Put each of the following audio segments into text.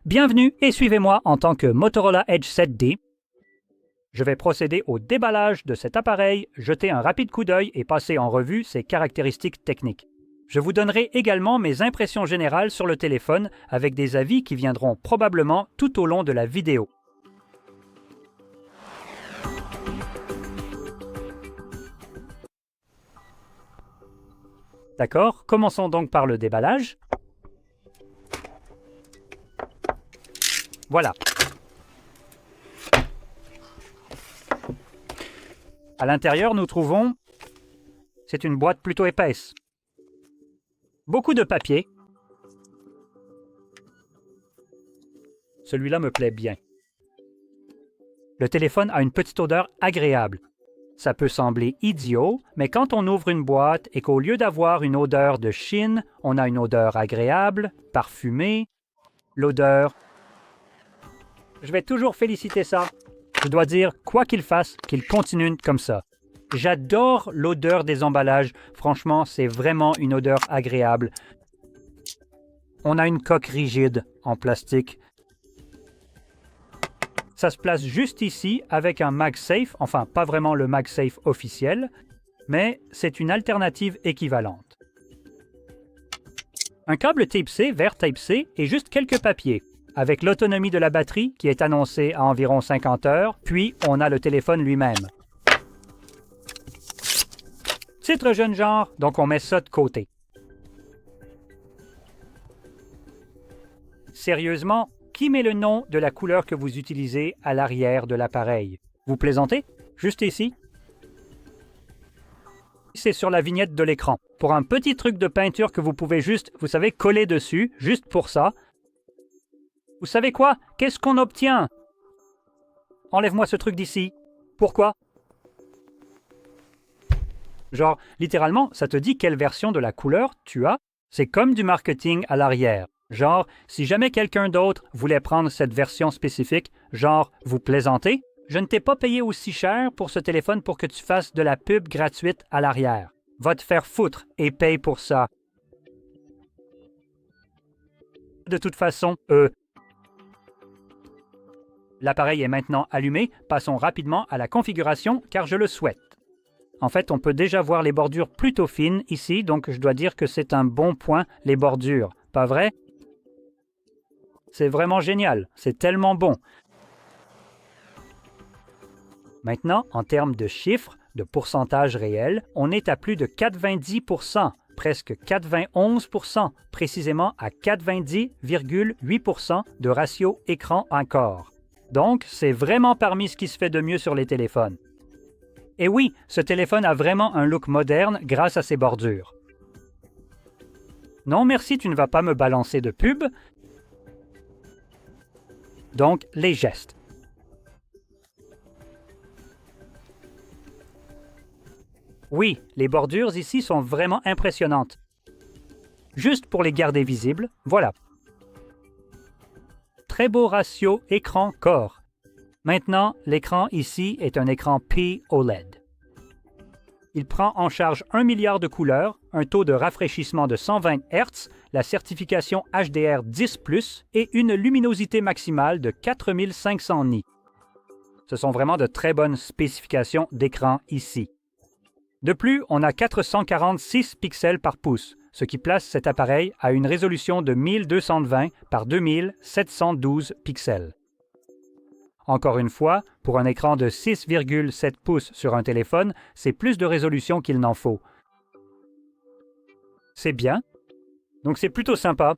Bienvenue et suivez-moi en tant que Motorola Edge 7D. Je vais procéder au déballage de cet appareil, jeter un rapide coup d'œil et passer en revue ses caractéristiques techniques. Je vous donnerai également mes impressions générales sur le téléphone avec des avis qui viendront probablement tout au long de la vidéo. D'accord, commençons donc par le déballage. Voilà. À l'intérieur, nous trouvons... C'est une boîte plutôt épaisse. Beaucoup de papier. Celui-là me plaît bien. Le téléphone a une petite odeur agréable. Ça peut sembler idiot, mais quand on ouvre une boîte et qu'au lieu d'avoir une odeur de Chine, on a une odeur agréable, parfumée, l'odeur... Je vais toujours féliciter ça. Je dois dire, quoi qu'il fasse, qu'il continue comme ça. J'adore l'odeur des emballages. Franchement, c'est vraiment une odeur agréable. On a une coque rigide en plastique. Ça se place juste ici avec un MagSafe, enfin pas vraiment le MagSafe officiel, mais c'est une alternative équivalente. Un câble Type-C vers Type-C et juste quelques papiers, avec l'autonomie de la batterie qui est annoncée à environ 50 heures, puis on a le téléphone lui-même. Titre jeune genre, donc on met ça de côté. Sérieusement, qui met le nom de la couleur que vous utilisez à l'arrière de l'appareil? Vous plaisantez? Juste ici? C'est sur la vignette de l'écran. Pour un petit truc de peinture que vous pouvez juste, vous savez, coller dessus, juste pour ça. Vous savez quoi? Qu'est-ce qu'on obtient? Enlève-moi ce truc d'ici. Pourquoi? Genre, littéralement, ça te dit quelle version de la couleur tu as. C'est comme du marketing à l'arrière. Genre, si jamais quelqu'un d'autre voulait prendre cette version spécifique, genre, vous plaisantez? Je ne t'ai pas payé aussi cher pour ce téléphone pour que tu fasses de la pub gratuite à l'arrière. Va te faire foutre et paye pour ça. De toute façon, l'appareil est maintenant allumé. Passons rapidement à la configuration car je le souhaite. En fait, on peut déjà voir les bordures plutôt fines ici, donc je dois dire que c'est un bon point, les bordures. Pas vrai? C'est vraiment génial. C'est tellement bon. Maintenant, en termes de chiffres, de pourcentage réel, on est à plus de 90%, presque 91%, précisément à 90,8% de ratio écran encore. Donc, c'est vraiment parmi ce qui se fait de mieux sur les téléphones. Et oui, ce téléphone a vraiment un look moderne grâce à ses bordures. Non, merci, tu ne vas pas me balancer de pub. Donc, les gestes. Oui, les bordures ici sont vraiment impressionnantes. Juste pour les garder visibles, voilà. Très beau ratio écran-corps. Maintenant, l'écran ici est un écran P-OLED. Il prend en charge 1 milliard de couleurs, un taux de rafraîchissement de 120 Hz, la certification HDR10+, et une luminosité maximale de 4500 nits. Ce sont vraiment de très bonnes spécifications d'écran ici. De plus, on a 446 pixels par pouce, ce qui place cet appareil à une résolution de 1220 par 2712 pixels. Encore une fois, pour un écran de 6,7 pouces sur un téléphone, c'est plus de résolution qu'il n'en faut. C'est bien. Donc c'est plutôt sympa.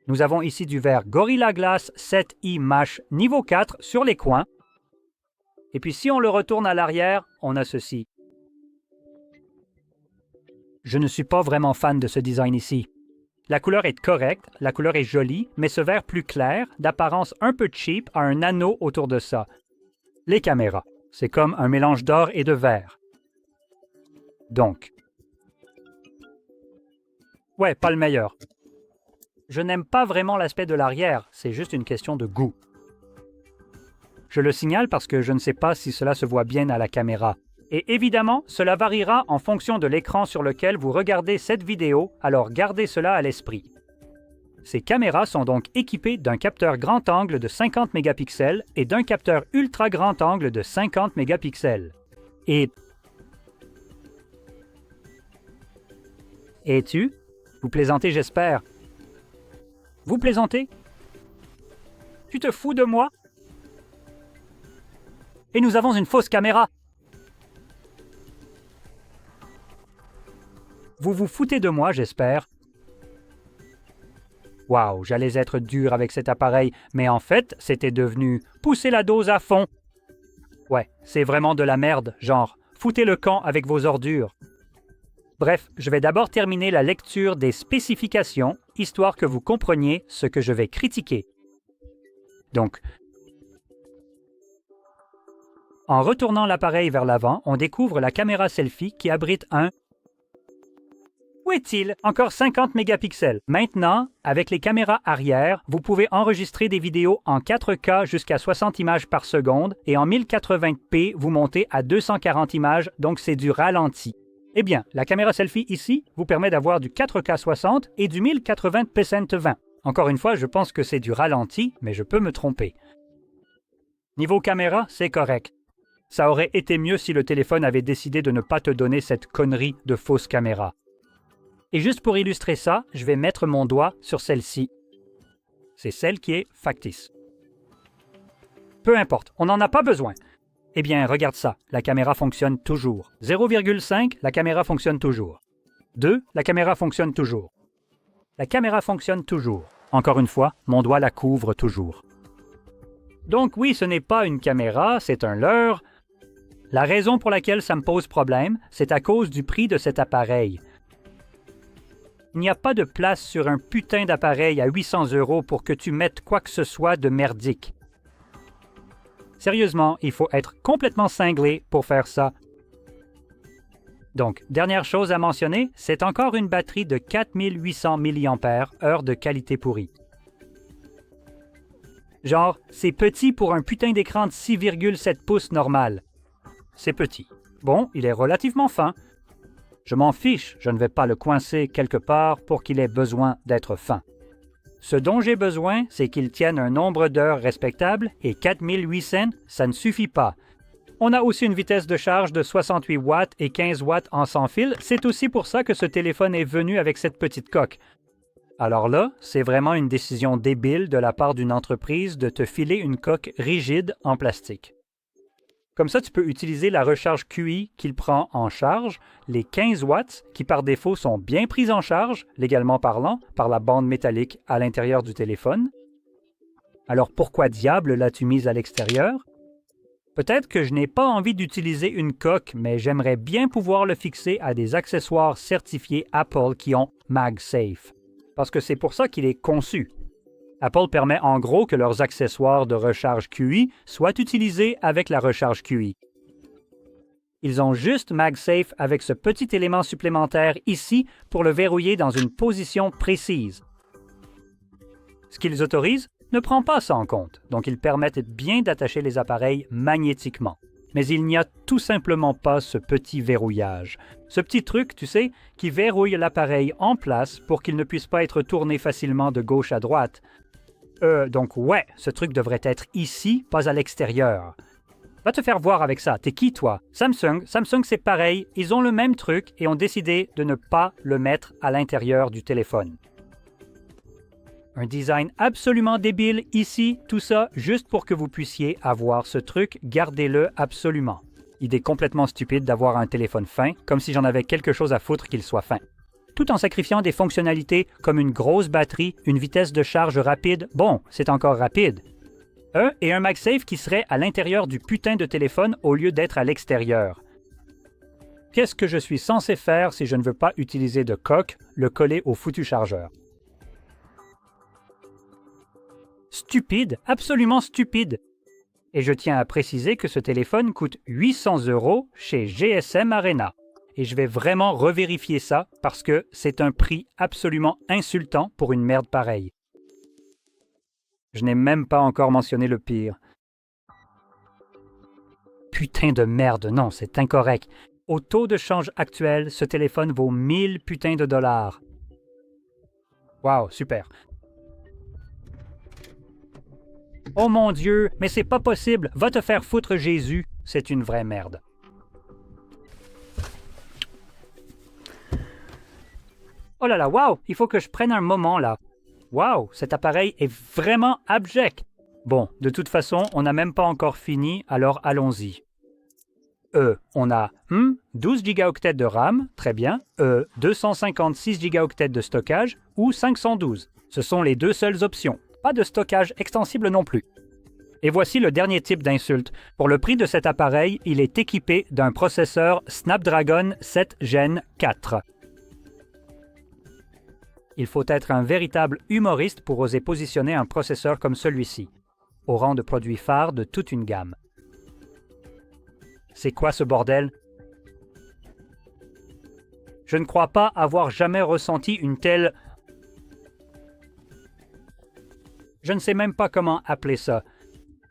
Nous avons ici du verre Gorilla Glass 7i Mash niveau 4 sur les coins. Et puis si on le retourne à l'arrière, on a ceci. Je ne suis pas vraiment fan de ce design ici. La couleur est correcte, la couleur est jolie, mais ce verre plus clair, d'apparence un peu cheap, a un anneau autour de ça. Les caméras, c'est comme un mélange d'or et de verre. Donc. Ouais, pas le meilleur. Je n'aime pas vraiment l'aspect de l'arrière, c'est juste une question de goût. Je le signale parce que je ne sais pas si cela se voit bien à la caméra. Et évidemment, cela variera en fonction de l'écran sur lequel vous regardez cette vidéo, alors gardez cela à l'esprit. Ces caméras sont donc équipées d'un capteur grand angle de 50 mégapixels et d'un capteur ultra grand angle de 50 mégapixels. Et tu? Vous plaisantez, j'espère. Vous plaisantez? Tu te fous de moi? Et nous avons une fausse caméra. Vous vous foutez de moi, j'espère. Waouh, j'allais être dur avec cet appareil, mais en fait, c'était devenu pousser la dose à fond. Ouais, c'est vraiment de la merde, genre, foutez le camp avec vos ordures. Bref, je vais d'abord terminer la lecture des spécifications, histoire que vous compreniez ce que je vais critiquer. Donc, en retournant l'appareil vers l'avant, on découvre la caméra selfie qui abrite un... Où est-il? Encore 50 mégapixels. Maintenant, avec les caméras arrière, vous pouvez enregistrer des vidéos en 4K jusqu'à 60 images par seconde et en 1080p, vous montez à 240 images, donc c'est du ralenti. Eh bien, la caméra selfie ici vous permet d'avoir du 4K 60 et du 1080p 20. Encore une fois, je pense que c'est du ralenti, mais je peux me tromper. Niveau caméra, c'est correct. Ça aurait été mieux si le téléphone avait décidé de ne pas te donner cette connerie de fausse caméra. Et juste pour illustrer ça, je vais mettre mon doigt sur celle-ci. C'est celle qui est factice. Peu importe, on n'en a pas besoin. Eh bien, regarde ça, la caméra fonctionne toujours. 0,5, la caméra fonctionne toujours. 2, la caméra fonctionne toujours. La caméra fonctionne toujours. Encore une fois, mon doigt la couvre toujours. Donc oui, ce n'est pas une caméra, c'est un leurre. La raison pour laquelle ça me pose problème, c'est à cause du prix de cet appareil. Il n'y a pas de place sur un putain d'appareil à 800 € pour que tu mettes quoi que ce soit de merdique. Sérieusement, il faut être complètement cinglé pour faire ça. Donc, dernière chose à mentionner, c'est encore une batterie de 4800 mAh de qualité pourrie. Genre, c'est petit pour un putain d'écran de 6,7 pouces normal. C'est petit. Bon, il est relativement fin. Je m'en fiche, je ne vais pas le coincer quelque part pour qu'il ait besoin d'être fin. Ce dont j'ai besoin, c'est qu'il tienne un nombre d'heures respectable et 4800, ça ne suffit pas. On a aussi une vitesse de charge de 68 watts et 15 watts en sans fil. C'est aussi pour ça que ce téléphone est venu avec cette petite coque. Alors là, c'est vraiment une décision débile de la part d'une entreprise de te filer une coque rigide en plastique. Comme ça, tu peux utiliser la recharge QI qu'il prend en charge, les 15 watts qui par défaut sont bien pris en charge, légalement parlant, par la bande métallique à l'intérieur du téléphone. Alors pourquoi diable l'as-tu mise à l'extérieur? Peut-être que je n'ai pas envie d'utiliser une coque, mais j'aimerais bien pouvoir le fixer à des accessoires certifiés Apple qui ont MagSafe, parce que c'est pour ça qu'il est conçu. Apple permet en gros que leurs accessoires de recharge QI soient utilisés avec la recharge QI. Ils ont juste MagSafe avec ce petit élément supplémentaire ici pour le verrouiller dans une position précise. Ce qu'ils autorisent ne prend pas ça en compte, donc ils permettent bien d'attacher les appareils magnétiquement. Mais il n'y a tout simplement pas ce petit verrouillage. Ce petit truc, tu sais, qui verrouille l'appareil en place pour qu'il ne puisse pas être tourné facilement de gauche à droite. Donc ouais, ce truc devrait être ici, pas à l'extérieur. Va te faire voir avec ça. T'es qui, toi? Samsung, c'est pareil. Ils ont le même truc et ont décidé de ne pas le mettre à l'intérieur du téléphone. Un design absolument débile ici, tout ça juste pour que vous puissiez avoir ce truc, gardez-le absolument. Idée complètement stupide d'avoir un téléphone fin, comme si j'en avais quelque chose à foutre qu'il soit fin. Tout en sacrifiant des fonctionnalités comme une grosse batterie, une vitesse de charge rapide, bon, c'est encore rapide. Et un MagSafe qui serait à l'intérieur du putain de téléphone au lieu d'être à l'extérieur. Qu'est-ce que je suis censé faire si je ne veux pas utiliser de coque, le coller au foutu chargeur? Stupide, absolument stupide. Et je tiens à préciser que ce téléphone coûte 800 € chez GSM Arena. Et je vais vraiment revérifier ça parce que c'est un prix absolument insultant pour une merde pareille. Je n'ai même pas encore mentionné le pire. Putain de merde, non, c'est incorrect. Au taux de change actuel, ce téléphone vaut 1000 putains de dollars. Wow, super. Oh mon Dieu, mais c'est pas possible, va te faire foutre Jésus, c'est une vraie merde. Oh là là, waouh, il faut que je prenne un moment là. Waouh, cet appareil est vraiment abject. Bon, de toute façon, on n'a même pas encore fini, alors allons-y. On a 12 gigaoctets de RAM, très bien, 256 gigaoctets de stockage ou 512. Ce sont les deux seules options. Pas de stockage extensible non plus. Et voici le dernier type d'insulte. Pour le prix de cet appareil, il est équipé d'un processeur Snapdragon 7 Gen 4. Il faut être un véritable humoriste pour oser positionner un processeur comme celui-ci, au rang de produit phare de toute une gamme. C'est quoi ce bordel? Je ne crois pas avoir jamais ressenti une telle... Je ne sais même pas comment appeler ça.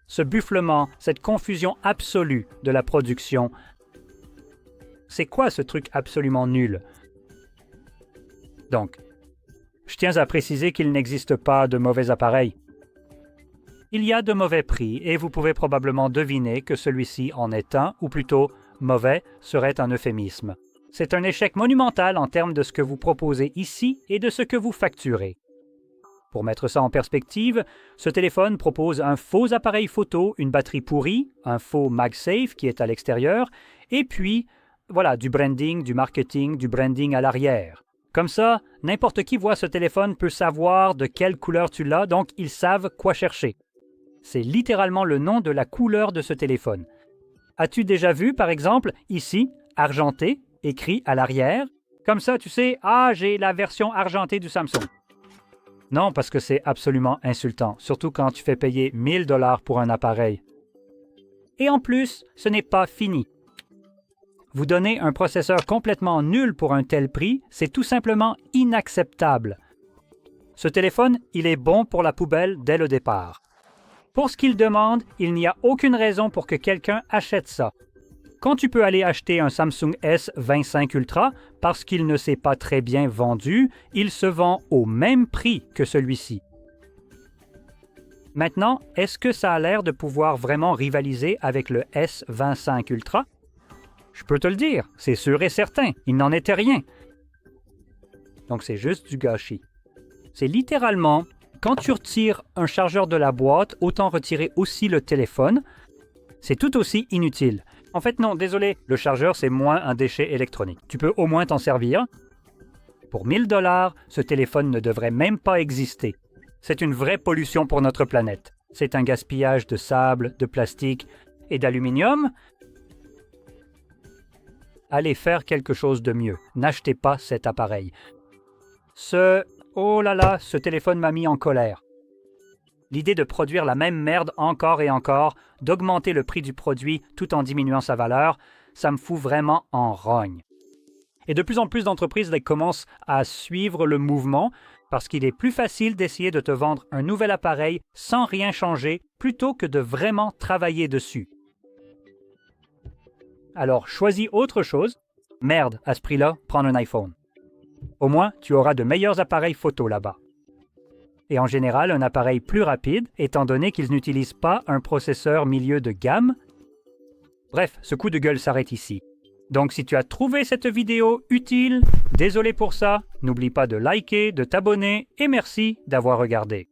Ce bufflement, cette confusion absolue de la production. C'est quoi ce truc absolument nul? Donc, je tiens à préciser qu'il n'existe pas de mauvais appareils. Il y a de mauvais prix et vous pouvez probablement deviner que celui-ci en est un, ou plutôt mauvais serait un euphémisme. C'est un échec monumental en termes de ce que vous proposez ici et de ce que vous facturez. Pour mettre ça en perspective, ce téléphone propose un faux appareil photo, une batterie pourrie, un faux MagSafe qui est à l'extérieur, et puis, voilà, du branding, du marketing, du branding à l'arrière. Comme ça, n'importe qui voit ce téléphone peut savoir de quelle couleur tu l'as, donc ils savent quoi chercher. C'est littéralement le nom de la couleur de ce téléphone. As-tu déjà vu, par exemple, ici, argenté, écrit à l'arrière? Comme ça, tu sais, j'ai la version argentée du Samsung. Non, parce que c'est absolument insultant, surtout quand tu fais payer 1000 $ pour un appareil. Et en plus, ce n'est pas fini. Vous donner un processeur complètement nul pour un tel prix, c'est tout simplement inacceptable. Ce téléphone, il est bon pour la poubelle dès le départ. Pour ce qu'il demande, il n'y a aucune raison pour que quelqu'un achète ça. Quand tu peux aller acheter un Samsung S25 Ultra, parce qu'il ne s'est pas très bien vendu, il se vend au même prix que celui-ci. Maintenant, est-ce que ça a l'air de pouvoir vraiment rivaliser avec le S25 Ultra? Je peux te le dire, c'est sûr et certain, il n'en était rien. Donc c'est juste du gâchis. C'est littéralement, quand tu retires un chargeur de la boîte, autant retirer aussi le téléphone. C'est tout aussi inutile. En fait, non, désolé, le chargeur, c'est moins un déchet électronique. Tu peux au moins t'en servir. Pour 1000 $, ce téléphone ne devrait même pas exister. C'est une vraie pollution pour notre planète. C'est un gaspillage de sable, de plastique et d'aluminium. Allez faire quelque chose de mieux. N'achetez pas cet appareil. Oh là là, ce téléphone m'a mis en colère. L'idée de produire la même merde encore et encore, d'augmenter le prix du produit tout en diminuant sa valeur, ça me fout vraiment en rogne. Et de plus en plus d'entreprises commencent à suivre le mouvement parce qu'il est plus facile d'essayer de te vendre un nouvel appareil sans rien changer plutôt que de vraiment travailler dessus. Alors, choisis autre chose. Merde, à ce prix-là, prends un iPhone. Au moins, tu auras de meilleurs appareils photo là-bas. Et en général, un appareil plus rapide, étant donné qu'ils n'utilisent pas un processeur milieu de gamme. Bref, ce coup de gueule s'arrête ici. Donc si tu as trouvé cette vidéo utile, désolé pour ça, n'oublie pas de liker, de t'abonner et merci d'avoir regardé.